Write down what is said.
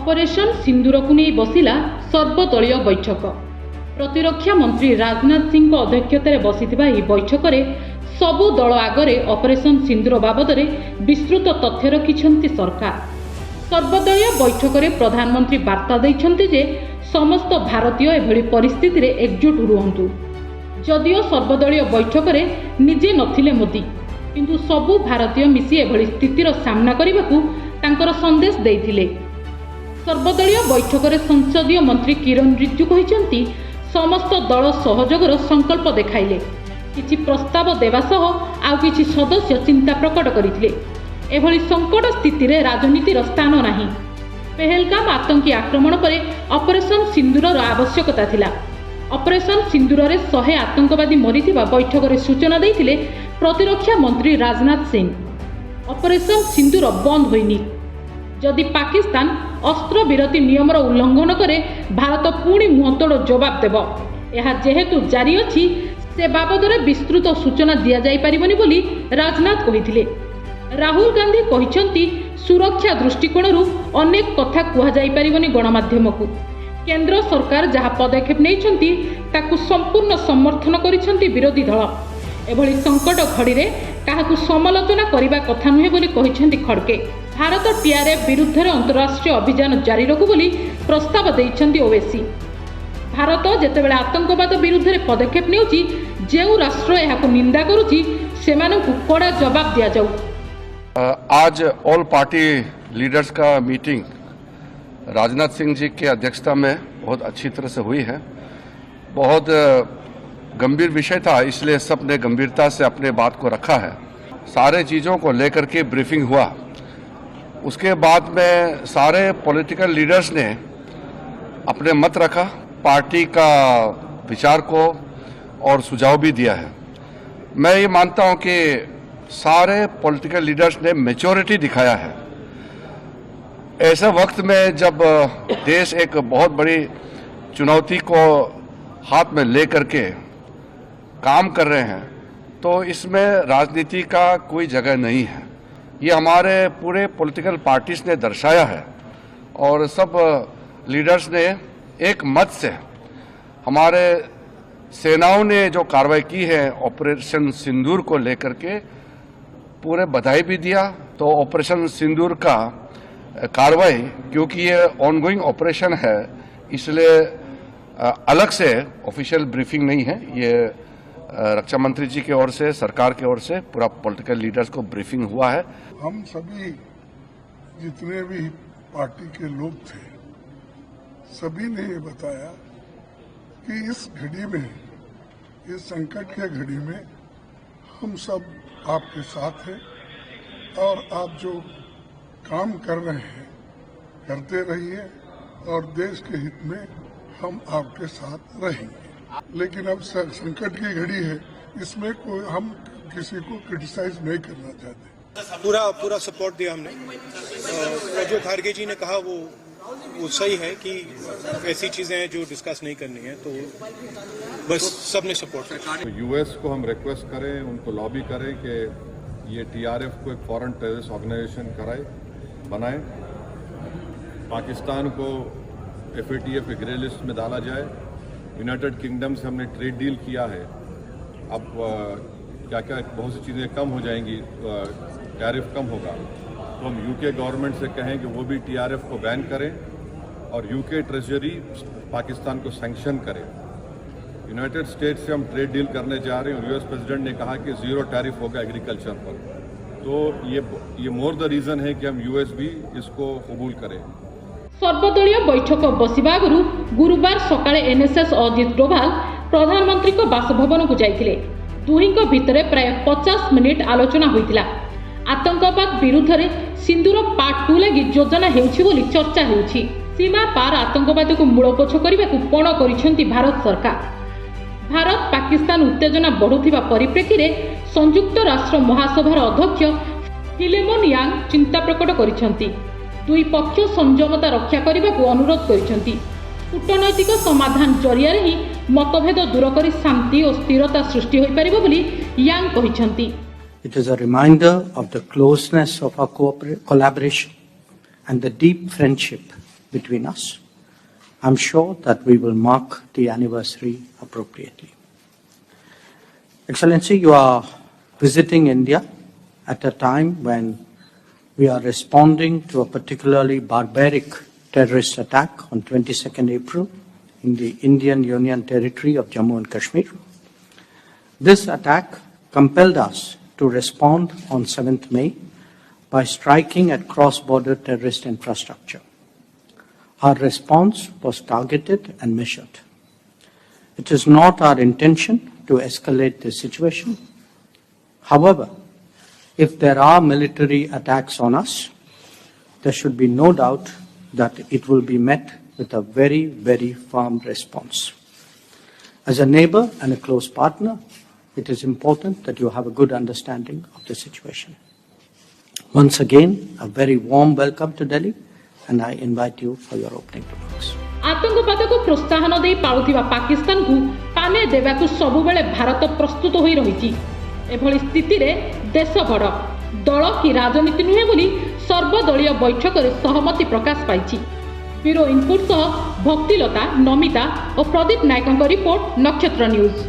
Operation सिंदूर को नहीं बसिला सर्वदलीय बैठक। प्रतिरक्षा मंत्री राजनाथ सिंह अध्यक्षतार बसिथिबा ଏହି बैठक में सबु दल आगरे ऑपरेशन सिंदूर बाबद विस्तृत तथ्य रखिछन्ति सरकार। सर्वदलीय बैठक में प्रधानमंत्री वार्ता दैछन्ति जे समस्त भारतीय एभली परिस्थिति रे एकजुट रुहंतु। जदिओ सर्वदलीय बैठक में निजे नथिले मोदी, किंतु सबु भारतीय मिसी एभली स्थितिर सामना करबाकू तांकर संदेश देइथिले। सर्वदलीय बैठक में संसदीय मंत्री किरण रिजिजू कहिसेंति समस्त दल सहयोगर संकल्प देखाइले। किछि प्रस्ताव देवा सह आउ किछि सदस्य चिंता प्रकट करथिले। एभली संकट स्थिति रे राजनीतिर स्थान नाही। पहलगाम आतंकी आक्रमण पर ऑपरेशन सिंदूर आवश्यकता थिला। ऑपरेशन सिंदूर रे 100 आतंकवादी मरिथिबा बैठक में सूचना देइथिले प्रतिरक्षा मंत्री राजनाथ सिंह। ऑपरेशन सिंदूर बंद होइनी। जदि पाकिस्तान अस्त्र विरति नियमर उल्लंघन करे भारत पुणी मुहतोड़ जवाब देव। यह जेहेतु जारी अछि से बाबद विस्तृत सूचना दिया जाई परिबनी बोली राजनाथ कहिथिले। राहुल गांधी कहिसंती सुरक्षा दृष्टिकोणरू अनेक कथा कुहा जाई परिबनी गणमाध्यम को। केंद्र सरकार जहा पदक्षेप नेइछंती ताकू संपूर्ण समर्थन करिसंती विरोधी दल। एभली संकट घड़ी रे काहाकू समालोचना करिबा कथा नुहे बोली कहिसंती खड़गे। भारत टीआरएफ विरुद्ध अंतर्राष्ट्रीय अभियान जारी रखू बोली प्रस्ताव देइछंती ओवैसी। भारत जेतेबेले आतंकवाद विरुद्ध पदक्षेप नेउची जेउ राष्ट्र एहाकू निंदा करूची सेमानकू कड़ा जवाब दिया जाऊ। आज ऑल पार्टी लीडर्स का मीटिंग राजनाथ सिंह जी की अध्यक्षता में बहुत अच्छी तरह से हुई है। बहुत गंभीर विषय था, इसलिए सब ने गंभीरता से अपने बात को रखा है। सारे चीज़ों को लेकर के ब्रीफिंग हुआ। उसके बाद में सारे पॉलिटिकल लीडर्स ने अपने मत रखा, पार्टी का विचार को और सुझाव भी दिया है। मैं ये मानता हूं कि सारे पॉलिटिकल लीडर्स ने मैच्योरिटी दिखाया है। ऐसे वक्त में जब देश एक बहुत बड़ी चुनौती को हाथ में लेकर के काम कर रहे हैं, तो इसमें राजनीति का कोई जगह नहीं है। ये हमारे पूरे पॉलिटिकल पार्टीज ने दर्शाया है और सब लीडर्स ने एक मत से हमारे सेनाओं ने जो कार्रवाई की है ऑपरेशन सिंदूर को लेकर के पूरे बधाई भी दिया। तो ऑपरेशन सिंदूर का कार्रवाई, क्योंकि ये ऑनगोइंग ऑपरेशन है, इसलिए अलग से ऑफिशियल ब्रीफिंग नहीं है। ये रक्षा मंत्री जी की ओर से, सरकार की ओर से पूरा पॉलिटिकल लीडर्स को ब्रीफिंग हुआ है। हम सभी जितने भी पार्टी के लोग थे, सभी ने ये बताया कि इस घड़ी में, इस संकट के घड़ी में हम सब आपके साथ हैं और आप जो काम कर रहे हैं करते रहिए और देश के हित में हम आपके साथ रहेंगे। लेकिन अब संकट की घड़ी है, इसमें कोई हम किसी को क्रिटिसाइज नहीं करना चाहते। पूरा सपोर्ट दिया हमने। और जो खारगे जी ने कहा वो सही है कि ऐसी चीजें हैं जो डिस्कस नहीं करनी है, तो बस सबने सपोर्ट किया। यूएस को हम रिक्वेस्ट करें, उनको लॉबी करें कि ये टीआरएफ को एक फॉरेन टेररिस्ट ऑर्गेनाइजेशन बनाए, पाकिस्तान को एफएटीएफ के ग्रे लिस्ट में डाला जाए। यूनाइटेड किंगडम से हमने ट्रेड डील किया है। अब क्या क्या बहुत सी चीज़ें कम हो जाएंगी, टैरिफ कम होगा, तो हम यूके गवर्नमेंट से कहें कि वो भी टीआरएफ को बैन करें और यूके ट्रेजरी पाकिस्तान को सैंक्शन करे। यूनाइटेड स्टेट्स से हम ट्रेड डील करने जा रहे हैं और यूएस प्रेसिडेंट ने कहा कि 0 टैरिफ होगा एग्रीकल्चर पर। तो ये मोर द रीज़न है कि हम यूएस भी इसको कबूल करें। सर्वदलीय बैठक बसिबा आगु गुरुवार सकाळे एनएसएस अजित डोभाल प्रधानमंत्री को बासभवन को जाइथिले। दुहींको भितरे प्राय 50 मिनिट आलोचना होइतिला। आतंकवाद विरुद्ध रे सिंदूर पार्ट 2 लगी योजना हेउछि बोली चर्चा हेउछि। सीमा पार आतंकवाद को मूलपोछ करने को पण करिसेंति भारत सरकार। भारत पाकिस्तान उत्तेजना बढ़ुथिबा परिप्रेक्षी रे संयुक्त राष्ट्र महासभार अध्यक्ष फिलेमोन यांग चिंता प्रकट करिसेंति। दुई पक्ष संयमता रक्षा करने को अनुरोध करिसेंति। कूटनैतिक समाधान जरिया ही मतभेद दूर कर शांति और स्थिरता सृष्टि हो पारिबो बोली यांग कहिसेंति। It is a reminder of the closeness of our collaboration and the deep friendship between us. I'm sure that we will mark the anniversary appropriately. Excellency, you are visiting India at a time when we are responding to a particularly barbaric terrorist attack on 22nd April in the Indian Union territory of Jammu and Kashmir. This attack compelled us to respond on 7th May by striking at cross-border terrorist infrastructure. Our response was targeted and measured. It is not our intention to escalate the situation. However, if there are military attacks on us, there should be no doubt that it will be met with a very, very firm response. As a neighbor and a close partner, it is important that you have a good understanding of the situation. Once again, a very warm welcome to Delhi, and I invite you for your opening remarks. आतंकवादକୁ ପ୍ରୋତ୍ସାହନ ଦେଇ ପାଳୁଥିବା ପାକିସ୍ତାନକୁ ପାନେ ଦେବାକୁ ସବୁବେଳେ ଭାରତ ପ୍ରସ୍ତୁତ ହୋଇ ରହିଛି। ଏଭଳି ସ୍ଥିତିରେ ଦେଶ ବଡ଼, ଦଳ କି ରାଜନୀତି ନୁହେଁ ବୋଲି ସର୍ବଦଳୀୟ ବୈଠକରେ ସହମତି ପ୍ରକାଶ ପାଇଛି। ବ୍ୟୁରୋ ଇନପୁଟ ସହ ଭକ୍ତିଲତା, ନମିତା ଓ ପ୍ରଦୀପ ନାୟକଙ୍କ ରିପୋର୍ଟ, ନକ୍ଷତ୍ର ନ୍ୟୁଜ୍।